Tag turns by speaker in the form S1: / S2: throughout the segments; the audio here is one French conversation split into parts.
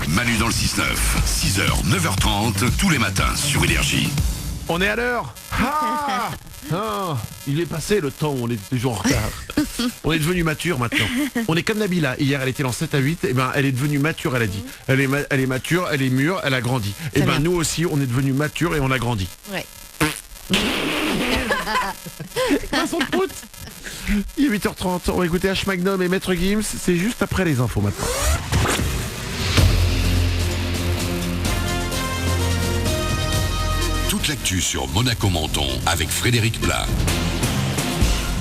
S1: Manu dans le 6-9, 6h, 9h30, tous les matins sur Énergie.
S2: On est à l'heure. Il est passé le temps où on était toujours en retard. On est devenu mature maintenant. On est comme Nabila. Hier, elle était en 7 à 8. Et ben, elle est devenue mature, elle a dit. Elle est mature, elle est mûre, elle a grandi. Et ben, nous aussi, on est devenus matures et on a grandi.
S3: Ouais.
S2: C'est quoi son prout ? Il est 8h30. On va écouter H Magnum et Maître Gims. C'est juste après les infos maintenant.
S1: Toute l'actu sur Monaco-Menton avec Frédéric Plat.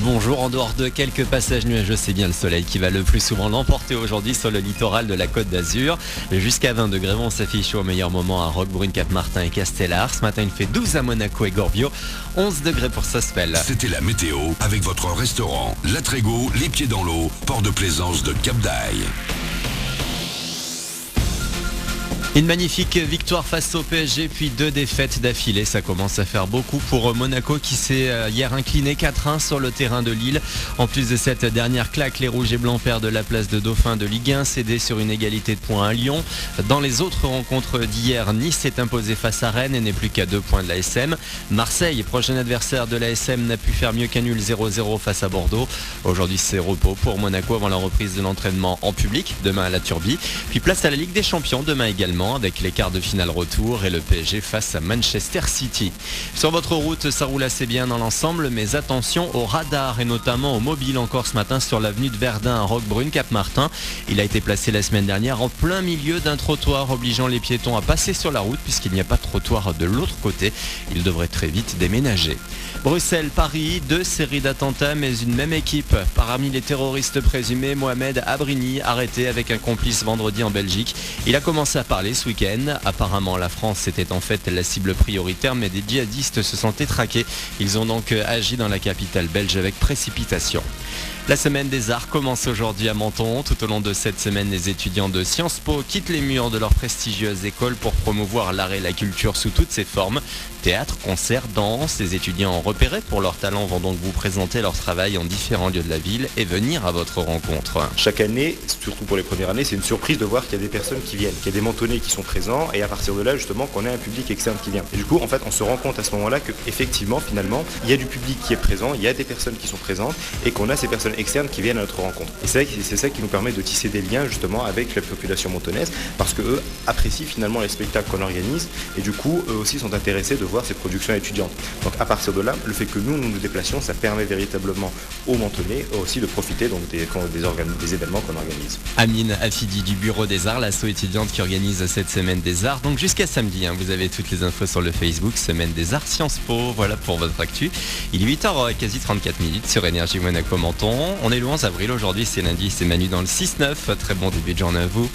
S4: Bonjour, en dehors de quelques passages nuageux, c'est bien le soleil qui va le plus souvent l'emporter aujourd'hui sur le littoral de la Côte d'Azur. Jusqu'à 20 degrés vont s'afficher au meilleur moment à Roquebrune, Cap-Martin et Castellar. Ce matin, il fait 12 à Monaco et Gorbio, 11 degrés pour Sospel.
S1: C'était la météo avec votre restaurant La Trégo, les pieds dans l'eau, port de plaisance de Cap-d'Aille.
S4: Une magnifique victoire face au PSG, puis 2 défaites d'affilée. Ça commence à faire beaucoup pour Monaco qui s'est hier incliné 4-1 sur le terrain de Lille. En plus de cette dernière claque, les Rouges et Blancs perdent la place de dauphin de Ligue 1, cédés sur une égalité de points à Lyon. Dans les autres rencontres d'hier, Nice s'est imposé face à Rennes et n'est plus qu'à 2 points de l'ASM. Marseille, prochain adversaire de l'ASM, n'a pu faire mieux qu'un nul 0-0 face à Bordeaux. Aujourd'hui, c'est repos pour Monaco avant la reprise de l'entraînement en public, demain à la Turbie. Puis place à la Ligue des Champions, demain également, avec les quarts de finale retour et le PSG face à Manchester City. Sur votre route, ça roule assez bien dans l'ensemble, mais attention aux radars et notamment aux mobiles encore ce matin sur l'avenue de Verdun à Roquebrune, Cap-Martin. Il a été placé la semaine dernière en plein milieu d'un trottoir obligeant les piétons à passer sur la route puisqu'il n'y a pas de trottoir de l'autre côté. Il devrait très vite déménager. Bruxelles, Paris, 2 séries d'attentats mais une même équipe. Parmi les terroristes présumés, Mohamed Abrini, arrêté avec un complice vendredi en Belgique. Il a commencé à parler ce week-end. Apparemment, la France était en fait la cible prioritaire, mais des djihadistes se sont traqués. Ils ont donc agi dans la capitale belge avec précipitation. La semaine des arts commence aujourd'hui à Menton. Tout au long de cette semaine, les étudiants de Sciences Po quittent les murs de leur prestigieuse école pour promouvoir l'art et la culture sous toutes ses formes. Théâtre, concerts, danse. Les étudiants repérés pour leur talent vont donc vous présenter leur travail en différents lieux de la ville et venir à votre rencontre.
S5: Chaque année, surtout pour les premières années, c'est une surprise de voir qu'il y a des personnes qui viennent, qu'il y a des mentonnais qui sont présents et à partir de là, justement, qu'on a un public externe qui vient. Et du coup, en fait, on se rend compte à ce moment-là qu'effectivement, finalement, il y a du public qui est présent, il y a des personnes qui sont présentes et qu'on a ces personnes externes qui viennent à notre rencontre. Et c'est ça qui nous permet de tisser des liens justement avec la population mentonnaise parce qu'eux apprécient finalement les spectacles qu'on organise et du coup, eux aussi sont intéressés de voir ces productions étudiantes. Donc à partir de là, le fait que nous déplacions, ça permet véritablement aux mentonnais aussi de profiter donc des événements qu'on organise.
S4: Amine Afidi du Bureau des Arts, l'asso étudiante qui organise cette Semaine des Arts. Donc jusqu'à samedi, vous avez toutes les infos sur le Facebook, Semaine des Arts Sciences Po. Voilà pour votre actu. Il est 8h, quasi 34 minutes sur Énergie Monaco Menton. On est le 11 avril, aujourd'hui c'est lundi, c'est Manu dans le 6-9. Très bon début de journée à vous.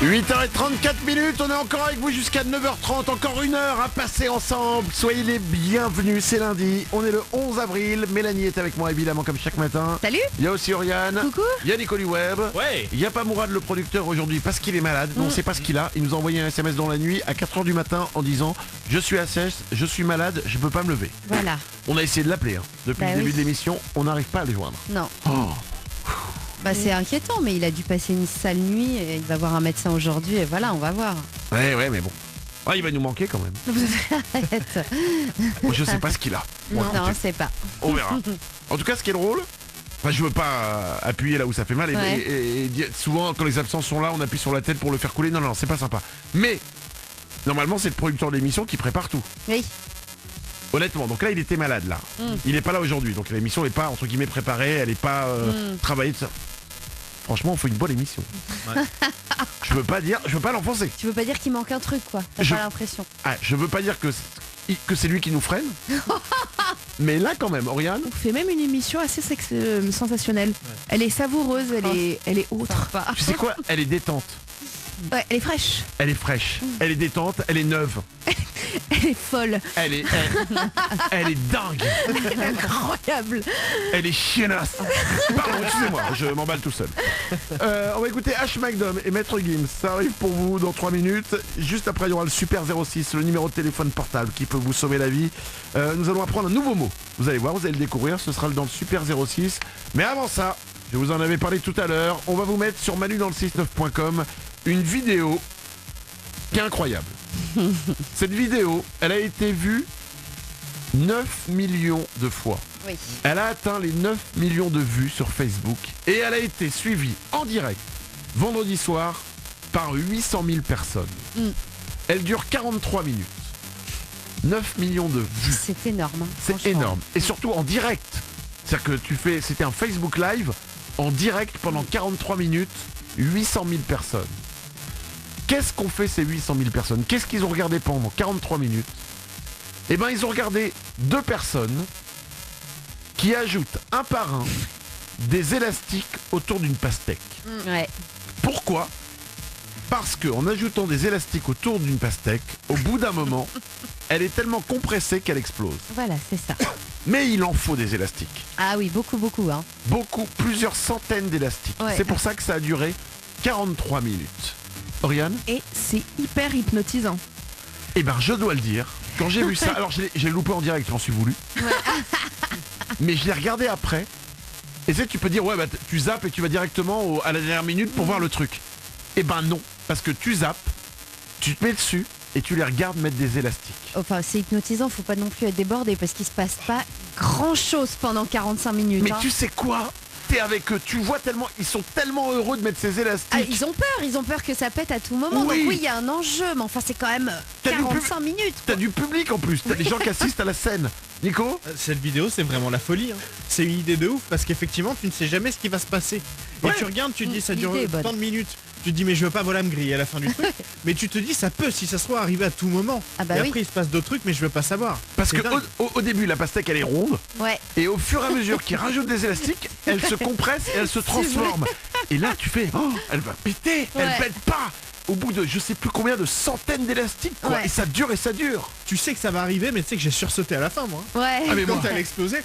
S2: 8h34, on est encore avec vous jusqu'à 9h30, encore 1 heure à passer ensemble. Soyez les bienvenus, c'est lundi, on est le 11 avril. Mélanie est avec moi évidemment comme chaque matin.
S3: Salut.
S2: Il y a aussi Oriane.
S3: Coucou.
S2: Il y a Nicoli Web.
S4: Ouais.
S2: Il y a pas Mourad le producteur aujourd'hui parce qu'il est malade, donc on sait pas ce qu'il a. Il nous a envoyé un SMS dans la nuit à 4h du matin en disant je suis à sèche, je suis malade, je peux pas me lever.
S3: Voilà.
S2: On a essayé de l'appeler depuis le début de l'émission, on n'arrive pas à le joindre.
S3: Non.
S2: Oh.
S3: Bah c'est inquiétant, mais il a dû passer une sale nuit et il va voir un médecin aujourd'hui et voilà, on va voir.
S2: Ouais, mais bon. Ah, il va nous manquer quand même.
S3: Arrête.
S2: Moi, je sais pas ce qu'il a.
S3: Non, on sait pas.
S2: On verra. En tout cas, ce qui est drôle, enfin, je veux pas appuyer là où ça fait mal et souvent quand les absences sont là, on appuie sur la tête pour le faire couler. Non, c'est pas sympa. Mais normalement, c'est le producteur de l'émission qui prépare tout.
S3: Oui.
S2: Honnêtement, donc là il était malade là. Il n'est pas là aujourd'hui, donc l'émission n'est pas entre guillemets préparée, elle n'est pas travaillée, tout ça. Franchement, on fait une bonne émission. Ouais. Je veux pas l'enfoncer.
S3: Tu veux pas dire qu'il manque un truc quoi, t'as pas l'impression.
S2: Ah, je veux pas dire que c'est lui qui nous freine. Mais là quand même, Oriane.
S6: On fait même une émission assez sensationnelle. Ouais. Elle est savoureuse, elle est autre.
S2: Tu sais quoi? Elle est détente.
S6: Ouais, elle est fraîche.
S2: Elle est fraîche, elle est détente, elle est neuve.
S6: Elle est folle.
S2: Elle est dingue.
S6: Incroyable.
S2: Elle est chiennasse. Pardon, excusez-moi, je m'emballe tout seul. On va écouter H Magnum et Maître Gims. Ça arrive pour vous dans 3 minutes. Juste après, il y aura le Super 06, le numéro de téléphone portable qui peut vous sauver la vie. Nous allons apprendre un nouveau mot. Vous allez voir, vous allez le découvrir. Ce sera dans le Super 06. Mais avant ça, je vous en avais parlé tout à l'heure. On va vous mettre sur manudansle69.com une vidéo qui est incroyable. Cette vidéo, elle a été vue 9 millions de fois.
S3: Oui.
S2: Elle a atteint les 9 millions de vues sur Facebook et elle a été suivie en direct vendredi soir par 800 000 personnes. Elle dure 43 minutes. 9 millions de vues.
S3: C'est énorme. Hein,
S2: C'est
S3: franchement.
S2: énorme. Et surtout en direct. C'est-à-dire que c'était un Facebook Live en direct pendant 43 minutes, 800 000 personnes. Qu'est-ce qu'ont fait ces 800 000 personnes? Qu'est-ce qu'ils ont regardé pendant 43 minutes? Eh bien, ils ont regardé 2 personnes qui ajoutent un par un des élastiques autour d'une pastèque.
S3: Ouais.
S2: Pourquoi? Parce qu'en ajoutant des élastiques autour d'une pastèque, au bout d'un moment, elle est tellement compressée qu'elle explose.
S3: Voilà, c'est ça.
S2: Mais il en faut des élastiques.
S3: Ah oui, beaucoup. Hein.
S2: Beaucoup, plusieurs centaines d'élastiques.
S3: Ouais.
S2: C'est pour ça que ça a duré 43 minutes. Oriane?
S6: Et c'est hyper hypnotisant.
S2: Eh ben, je dois le dire, quand j'ai vu ça, alors j'ai loupé en direct, j'en suis voulu. Mais je l'ai regardé après. Et tu peux dire, ouais, bah, tu zappes et tu vas directement à la dernière minute pour voir le truc. Eh ben non, parce que tu zappes, tu te mets dessus et tu les regardes mettre des élastiques.
S3: Enfin, c'est hypnotisant, faut pas non plus être débordé parce qu'il se passe pas grand chose pendant 45 minutes.
S2: Mais
S3: hein.
S2: tu sais quoi? T'es avec eux, tu vois tellement, ils sont tellement heureux de mettre ces élastiques.
S3: Ah, ils ont peur que ça pète à tout moment.
S2: Oui.
S3: Donc oui, il y a un enjeu, mais enfin c'est quand même
S2: T'as du
S3: 45 minutes.
S2: T'as du public en plus, t'as des gens qui assistent à la scène. Nico?
S7: Cette vidéo, c'est vraiment la folie. Hein. C'est une idée de ouf parce qu'effectivement, tu ne sais jamais ce qui va se passer. Et
S2: Ouais.
S7: tu regardes, tu te dis ça dure
S3: L'idée est bonne.
S7: tant de minutes. Tu te dis mais je veux pas voilà me griller à la fin du truc. Mais tu te dis ça peut, si ça se trouve, arriver à tout moment.
S3: Ah bah
S7: et
S3: oui.
S7: après il se passe d'autres trucs mais je veux pas savoir.
S2: Parce
S7: C'est
S2: que
S7: dingue.
S2: au début, la pastèque elle est ronde.
S3: Ouais.
S2: Et au fur et à mesure qu'ils rajoutent des élastiques, elle se compresse et elle se transforme. Et là, tu fais, oh, elle va péter, elle
S3: Ouais.
S2: pète pas. Au bout de je sais plus combien de centaines d'élastiques, quoi.
S3: Ouais.
S2: Et ça dure et ça dure.
S7: Tu sais que ça va arriver mais tu sais que j'ai sursauté à la fin moi.
S3: Ouais.
S2: Ah, mais
S7: Quand
S2: moi-
S7: elle a explosé.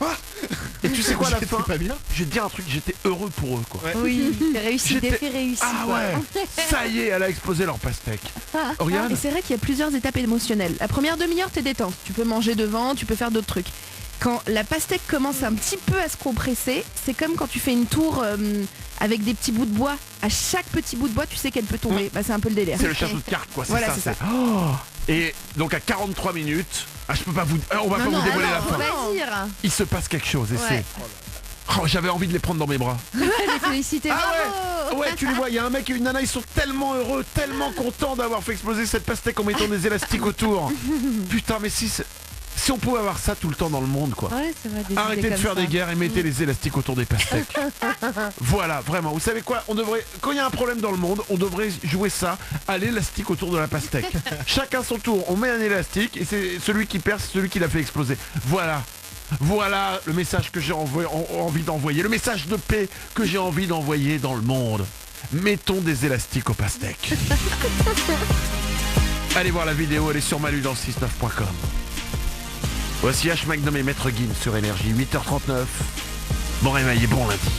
S2: Et tu sais quoi, à la
S7: J'étais
S2: fin,
S7: pas bien.
S2: je vais te dire un truc, j'étais heureux pour eux, quoi.
S7: Ouais.
S3: Oui, c'est réussi,
S2: J'étais-
S3: défi réussi.
S2: Ah
S3: quoi.
S2: ouais, ça y est, elle a explosé leur pastèque.
S6: Et
S2: Oriane?
S6: c'est vrai qu'il y a plusieurs étapes émotionnelles. La première demi-heure, t'es détente. Tu peux manger devant, tu peux faire d'autres trucs. Quand la pastèque commence un petit peu à se compresser, c'est comme quand tu fais une tour avec des petits bouts de bois. À chaque petit bout de bois, tu sais qu'elle peut tomber. Bah, c'est un peu le délire.
S2: C'est le château de cartes, quoi. C'est
S6: Voilà,
S2: ça.
S6: c'est ça.
S2: Oh. Et donc à 43 minutes, je peux pas vous, on va pas
S6: non,
S2: vous dévoiler
S3: Ah
S2: la
S3: non,
S2: fin.
S3: faut pas dire.
S2: Il se passe quelque chose et
S3: Ouais.
S2: c'est. Oh, j'avais envie de les prendre dans mes bras.
S3: Les féliciter.
S2: Ah
S3: Bravo.
S2: ouais, tu les vois, il y a un mec et une nana, ils sont tellement heureux, tellement contents d'avoir fait exploser cette pastèque en mettant des élastiques autour. Putain, mais si on pouvait avoir ça tout le temps dans le monde, quoi.
S3: Ouais, c'est vrai, des idées
S2: Arrêtez de
S3: comme
S2: faire
S3: ça.
S2: des guerres et mettez les élastiques autour des pastèques. Voilà, vraiment. Vous savez quoi? On devrait, quand il y a un problème dans le monde, on devrait jouer ça à l'élastique autour de la pastèque. Chacun son tour, on met un élastique et c'est celui qui perd, c'est celui qui l'a fait exploser. Voilà. Voilà le message que j'ai envie d'envoyer, le message de paix que j'ai envie d'envoyer dans le monde. Mettons des élastiques aux pastèques. Allez voir la vidéo, elle est sur manudansle69.com. Voici H Magnum et Maître Gims sur Énergie, 8h39. Bon réveil et bon lundi.